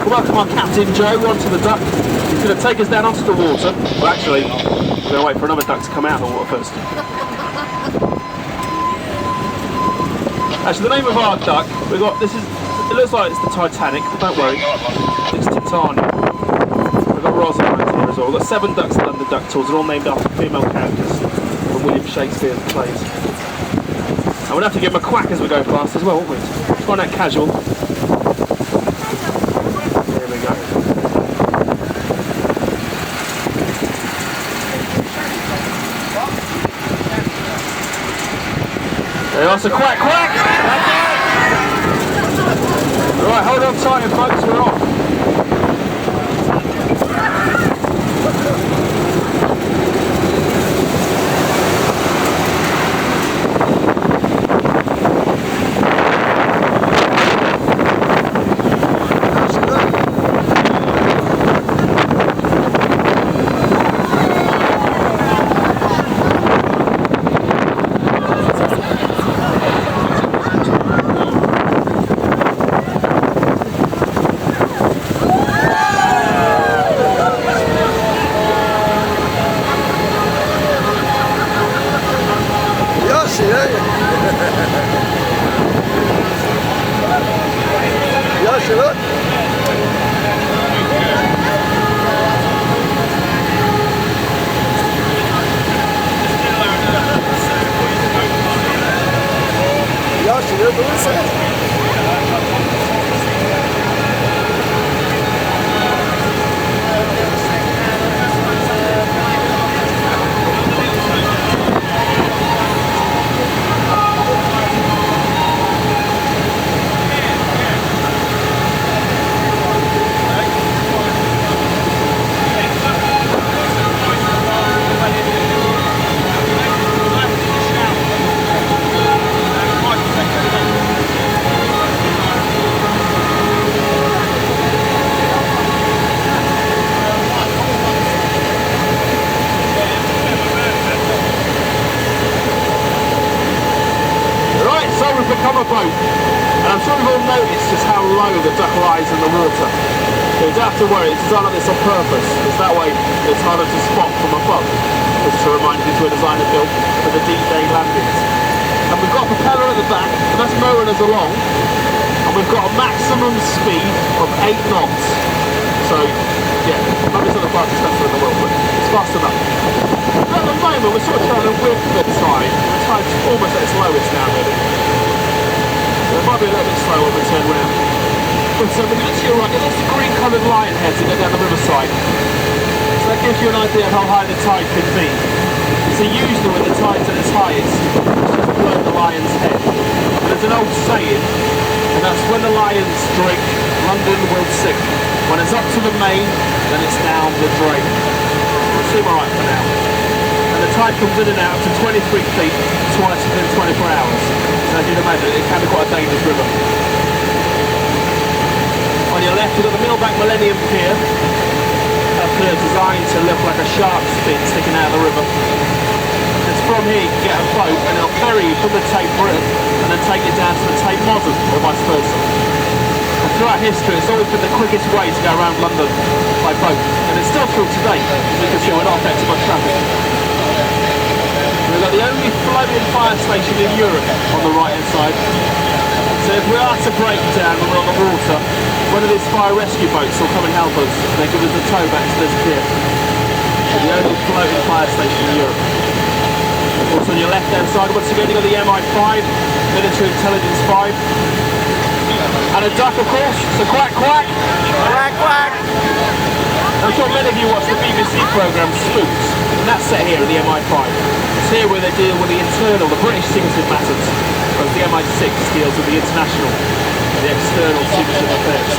Welcome on Captain Joe onto the duck. He's going to take us down onto the water. Well, actually, we're going to wait for another duck to come out of the water first. Actually, the name of our duck, we've got, this is, it looks like it's the Titanic, don't worry. It's Titania. We've got Rosalind here as well. We've got 7 ducks at London Duck Tours. They're all named after female characters from William Shakespeare's plays. And we'll have to give them a quack as we go past as well, won't we? Try that casual. There we go. There you are, so quack, quack! Right, hold on tight, folks, we're off. Become a boat, and I'm sure you've all noticed just how low the duck lies in the water. You don't have to worry, it's designed like this on purpose, because that way it's harder to spot from above. Just to remind you, to a designer built for the deep day landings. And we've got a propeller at the back, and that's mowing us along, and we've got a maximum speed of 8 knots. So, yeah, maybe it's not the fastest vessel in the world, but it's fast enough. At the moment, we're sort of trying to whip the tide. The tide's almost at its lowest now, really. It might be a little bit slow when we turn round. But when you look to your right, it looks the green coloured lion heads that go down the riverside. So that gives you an idea of how high the tide could be. So usually when the tide's at its highest, it's just below the lion's head. And there's an old saying, and that's when the lions drink, London will sink. When it's up to the main, then it's down the drain. We'll seem alright for now. And the tide comes in and out to 23 feet twice within 24 hours. So as you'd imagine, it can be quite a dangerous river. On your left, you've got the Millbank Millennium Pier. That's designed to look like a shark's fin sticking out of the river. It's from here you can get a boat and it'll ferry you from the Tate Britain and then take you down to the Tate Modern, or vice versa. And throughout history, it's always been the quickest way to go around London by boat. And it's still true today. As you can see, we're not affected by traffic. We've got the only floating fire station in Europe on the right hand side. So if we are to break down when we're on the water, one of these fire rescue boats will come and help us. They give us a tow back to this pier. We're the only floating fire station in Europe. Also on your left hand side, once again you've got the MI5, Military Intelligence 5. And a duck of course, so quack quack! Quack quack! I'm sure many of you watch the BBC programme Spooks, and that's set here in the MI5. It's here where they deal with the internal, the British secretive matters, whereas the MI6 deals with the international, the external secretive affairs.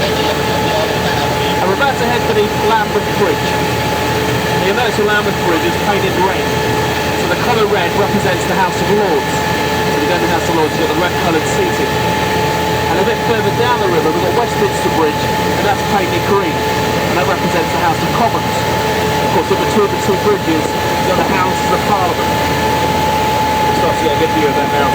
And we're about to head for the Lambeth Bridge. And you'll notice the Lambeth Bridge is painted red, so the colour red represents the House of Lords. So you go to the House of Lords, you've got the red coloured seating. And a bit further down the river we've got Westminster Bridge, and that's painted green, and that represents the House of Commons. Of course, in between the two bridges, you've got the Houses of Parliament. We'll start to get a good view of that now.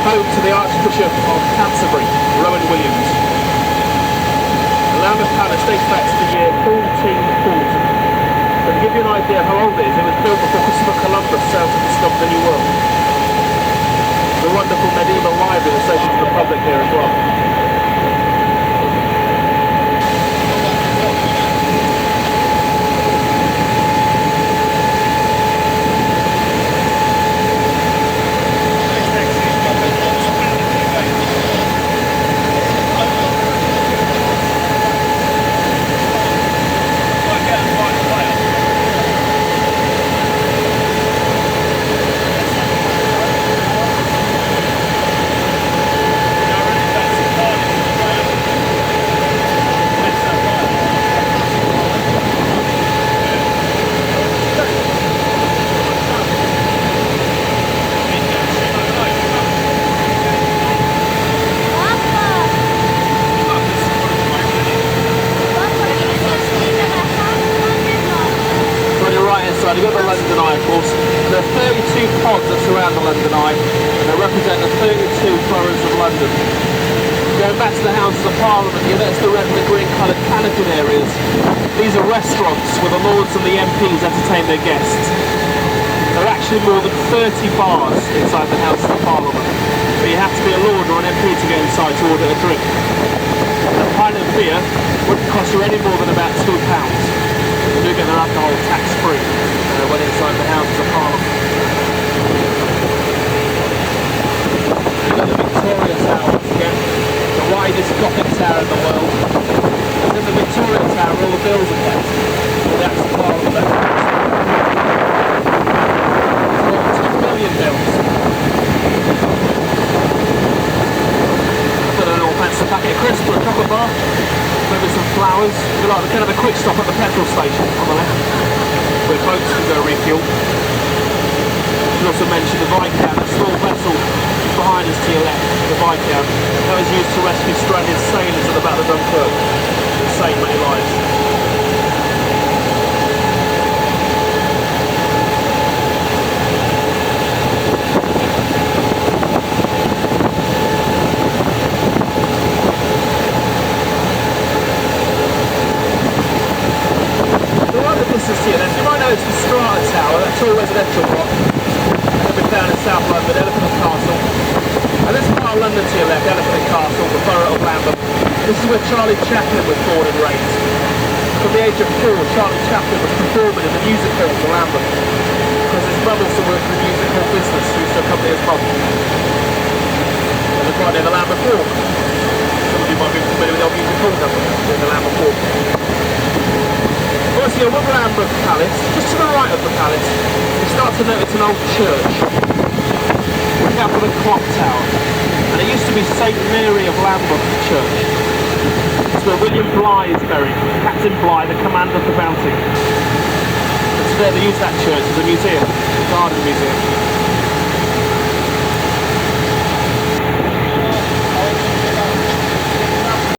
home to the Archbishop of Canterbury, Rowan Williams. The Lambeth Palace dates back to the year 1440. So to give you an idea of how old it is, it was built before Christopher Columbus sailed to discover the New World. The wonderful medieval library that's open to the public here as well. You've got the London Eye, of course. There are 32 pods that surround the London Eye. They represent the 32 boroughs of London. Going back to the Houses of Parliament here, that's the red and the green coloured canopy areas. These are restaurants where the Lords and the MPs entertain their guests. There are actually more than 30 bars inside the Houses of Parliament, but you have to be a Lord or an MP to get inside to order a drink. A pint of beer wouldn't cost you any more than about £2. You do get their alcohol tax-free when inside the Houses of Parliament. You've got the Victoria Tower once again, the widest Gothic tower in the world. And in the Victoria Tower all the bills are kept. The Acts of Parliament. 2 million bills. I've got a little fancy packet of crisps or a chocolate bar. Maybe some flowers. We're like kind of a quick stop at the petrol station on the left, where boats can go refuel. You should also mention the Viscount, a small vessel behind us to your left, the Viscount. That was used to rescue stranded sailors at the Battle of Dunkirk and save many lives. You might know it's the Strata Tower, that tall residential block that we've found in South London, Elephant and Castle. And this part of London to your left, Elephant and Castle, the borough of Lambeth. This is where Charlie Chaplin was born and raised. From the age of 4, Charlie Chaplin was performing in the music hall for Lambeth, because his brother also worked in the music hall business, who used to accompany his mum. And it's right near the Lambeth Walk. Some of you might be familiar with the old music halls up in the Lambeth Walk. Once you're with Lambeth Palace, just to the right of the palace, you start to notice an old church. Look out for the clock tower. And it used to be St Mary of Lambeth Church. It's where William Bligh is buried, Captain Bligh, the commander of the Bounty. And today they use that church as a museum, a garden museum.